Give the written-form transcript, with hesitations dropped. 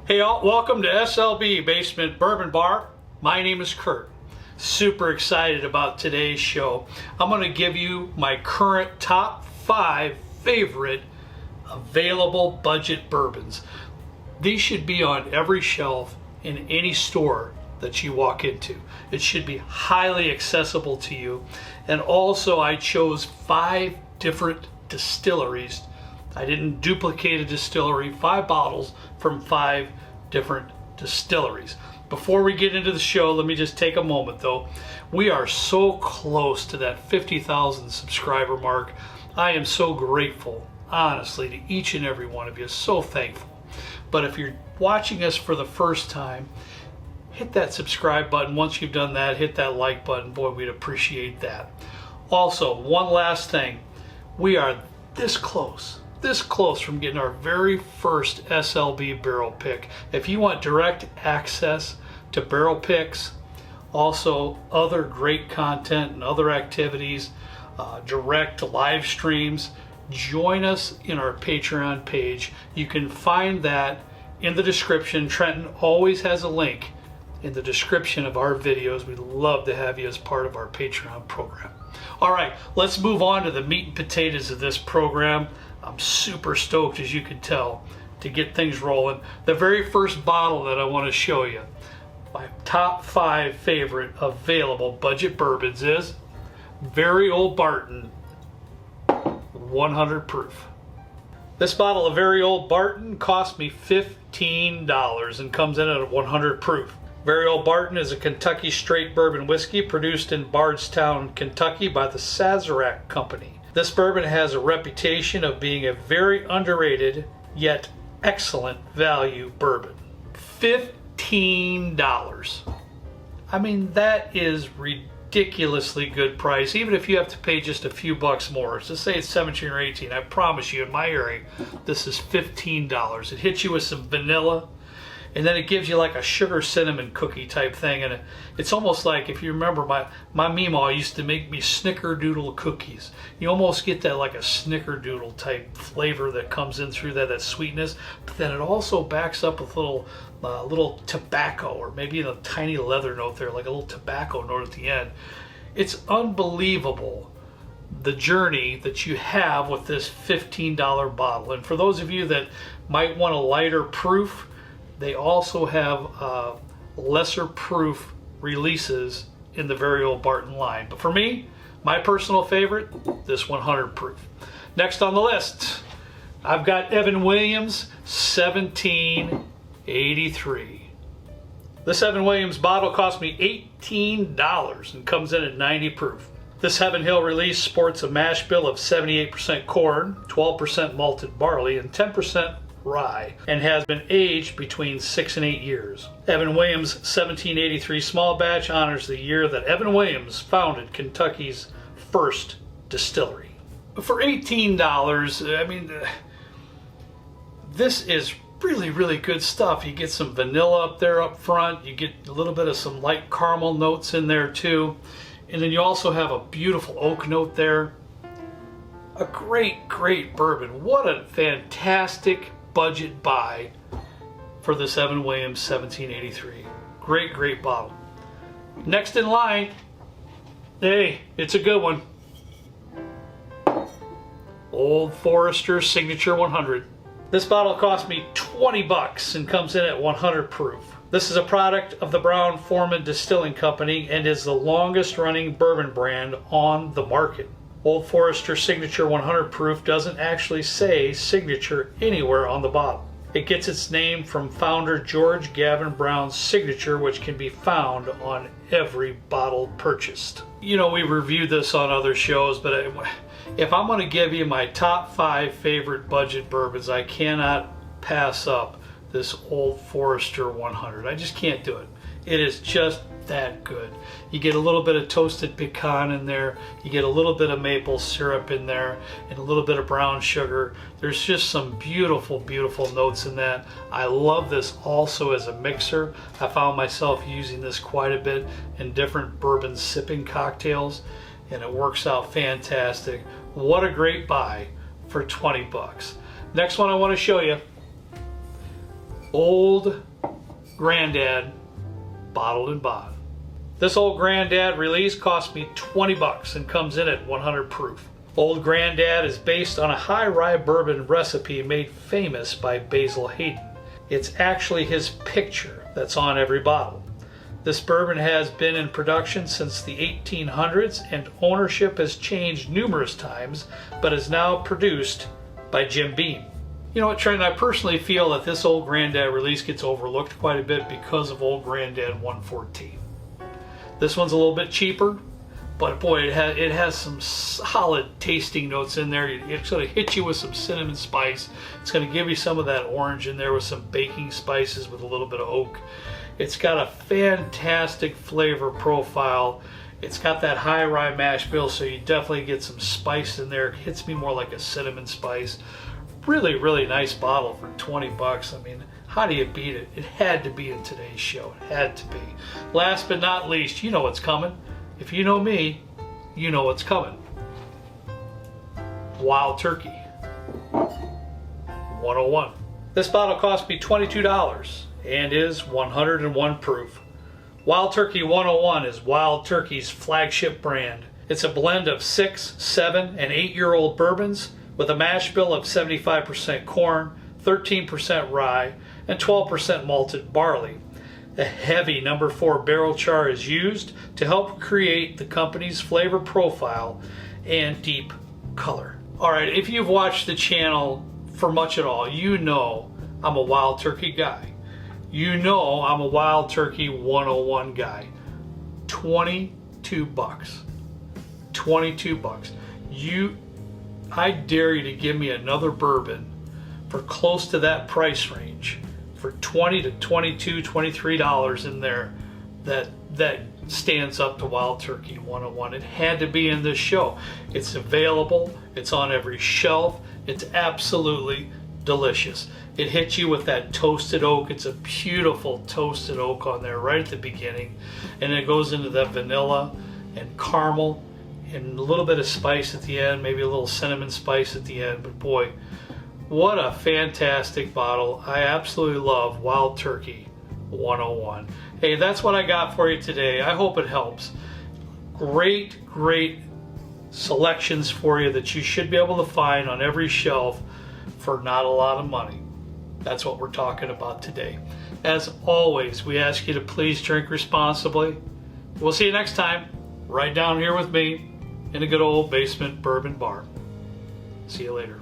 Hey all, welcome to SLB Basement Bourbon Bar. My name is Kurt. Super excited about today's show. I'm going to give you my current top 5 favorite available budget bourbons. These should be on every shelf in any store that you walk into. It should be highly accessible to you. And also I chose 5 different distilleries. I didn't duplicate a distillery, 5 bottles from 5 different distilleries. Before we get into the show, let me just take a moment though. We are so close to that 50,000 subscriber mark. I am so grateful, honestly, to each and every one of you. So thankful. But if you're watching us for the first time, hit that subscribe button. Once you've done that, hit that like button. Boy, we'd appreciate that. Also, one last thing. We are this close from getting our very first SLB barrel pick. If you want direct access to barrel picks, also other great content and other activities, direct live streams, join us in our Patreon page. You can find that in the description. Trenton always has a link in the description of our videos. We'd love to have you as part of our Patreon program. All right, let's move on to the meat and potatoes of this program. I'm super stoked, as you can tell, to get things rolling. The very first bottle that I want to show you, my top 5 favorite available budget bourbons, is Very Old Barton 100 proof. This bottle of Very Old Barton cost me $15 and comes in at 100 proof. Very Old Barton is a Kentucky straight bourbon whiskey produced in Bardstown, Kentucky by the Sazerac Company. This bourbon has a reputation of being a very underrated yet excellent value bourbon. $15. I mean, that is ridiculously good price, even if you have to pay just a few bucks more. So say it's 17 or 18, I promise you in my area, this is $15. It hits you with some vanilla, and then it gives you like a sugar cinnamon cookie type thing. And it's almost like, if you remember, my Meemaw used to make me snickerdoodle cookies. You almost get that like a snickerdoodle type flavor that comes in through that sweetness, but then it also backs up with little tobacco, or maybe a tiny leather note there, like a little tobacco note at the end. It's unbelievable the journey that you have with this $15 bottle. And for those of you that might want a lighter proof, they also have lesser proof releases in the Very Old Barton line. But for me, my personal favorite, this 100 proof. Next on the list, I've got Evan Williams 1783. This Evan Williams bottle cost me $18 and comes in at 90 proof. This Heaven Hill release sports a mash bill of 78% corn, 12% malted barley, and 10% rye, and has been aged between 6 and 8 years. Evan Williams 1783 small batch honors the year that Evan Williams founded Kentucky's first distillery. For $18, I mean, this is really good stuff. You get some vanilla up there up front, you get a little bit of some light caramel notes in there too, and then you also have a beautiful oak note there. A great bourbon. What a fantastic budget buy for this Evan Williams 1783. Great bottle. Next in line, hey, it's a good one. Old Forester Signature 100. This bottle cost me $20 and comes in at 100 proof. This is a product of the Brown-Forman Distilling Company and is the longest running bourbon brand on the market. Old Forester Signature 100 proof doesn't actually say signature anywhere on the bottle. It gets its name from founder George Gavin Brown's signature, which can be found on every bottle purchased. You know, we reviewed this on other shows, but if I'm going to give you my top 5 favorite budget bourbons, I cannot pass up this Old Forester 100. I just can't do it. It is just that good. You get a little bit of toasted pecan in there, you get a little bit of maple syrup in there, and a little bit of brown sugar. There's just some beautiful notes in that. I love this also as a mixer. I found myself using this quite a bit in different bourbon sipping cocktails, and it works out fantastic. What a great buy for $20. Next one I want to show you, Old Granddad Bottled and Bond. This Old Granddad release cost me 20 bucks and comes in at 100 proof. Old Granddad is based on a high rye bourbon recipe made famous by Basil Hayden. It's actually his picture that's on every bottle. This bourbon has been in production since the 1800s and ownership has changed numerous times, but is now produced by Jim Beam. You know what, Trent, I personally feel that this Old Granddad release gets overlooked quite a bit because of Old Granddad 114. This one's a little bit cheaper, but boy, it has some solid tasting notes in there. It's going to hit you with some cinnamon spice. It's going to give you some of that orange in there with some baking spices with a little bit of oak. It's got a fantastic flavor profile. It's got that high rye mash bill, so you definitely get some spice in there. It hits me more like a cinnamon spice. Really, really nice bottle for 20 bucks. I mean, how do you beat it? It had to be in today's show. It had to be. Last but not least, you know what's coming. If you know me, you know what's coming. Wild Turkey 101. This bottle cost me $22 and is 101 proof. Wild Turkey 101 is Wild Turkey's flagship brand. It's a blend of 6, 7, and 8-year-old bourbons with a mash bill of 75% corn, 13% rye, and 12% malted barley. A heavy number 4 barrel char is used to help create the company's flavor profile and deep color. Alright, if you've watched the channel for much at all, you know I'm a Wild Turkey guy. You know I'm a Wild Turkey 101 guy. 22 bucks. 22 bucks. I dare you to give me another bourbon for close to that price range, for $20 to $22, $23 in there, that stands up to Wild Turkey 101. It had to be in this show. It's available. It's on every shelf. It's absolutely delicious. It hits you with that toasted oak. It's a beautiful toasted oak on there right at the beginning, and it goes into that vanilla and caramel and a little bit of spice at the end, maybe a little cinnamon spice at the end. But boy, what a fantastic bottle. I absolutely love Wild Turkey 101. Hey, that's what I got for you today. I hope it helps. Great selections for you that you should be able to find on every shelf for not a lot of money. That's what we're talking about today. As always, we ask you to please drink responsibly. We'll see you next time, right down here with me in a good old basement bourbon bar. See you later.